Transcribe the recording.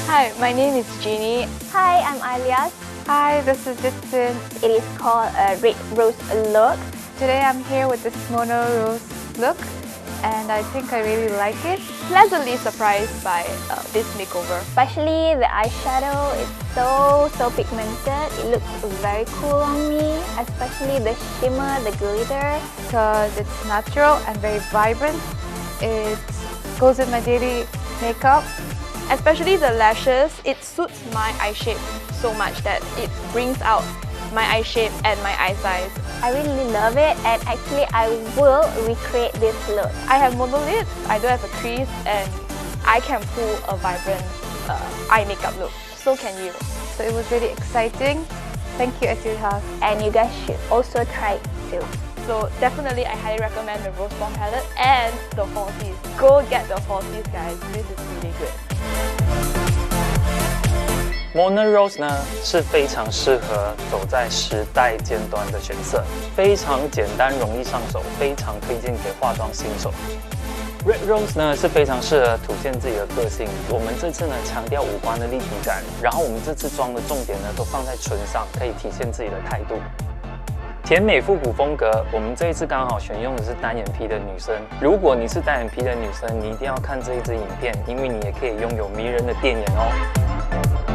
Hi, my name is Jeannie. Hi, I'm Alias. Hi, this is Dixon. It is called a red rose look. Today I'm here with this mono rose look and I think I really like it. Pleasantly surprised by this makeover. Especially the eyeshadow is so pigmented. It looks very cool on me, especially the shimmer, the glitter. Because it's natural and very vibrant. It goes in my daily makeup. Especially the lashes, it suits my eye shape so much that it brings out my eye shape and my eye size. I really love it, and actually I will recreate this look. I have monolith, I do have a crease, and I can pull a vibrant eye makeup look. So can you. So it was really exciting. Thank you, Etude House. And you guys should also try it too. So definitely I highly recommend the Rose Bomb palette and the falsies. Go get the falsies, guys. This is really good. Mono Rose 呢是非常适合走在时代尖端的选色，非常简单容易上手，非常推荐给化妆新手。Red Rose 呢是非常适合凸显自己的个性。我们这次呢强调五官的立体感，然后我们这次妆的重点呢都放在唇上，可以体现自己的态度。甜美复古风格，我们这一次刚好选用的是单眼皮的女生。如果你是单眼皮的女生，你一定要看这一支影片，因为你也可以拥有迷人的电眼哦。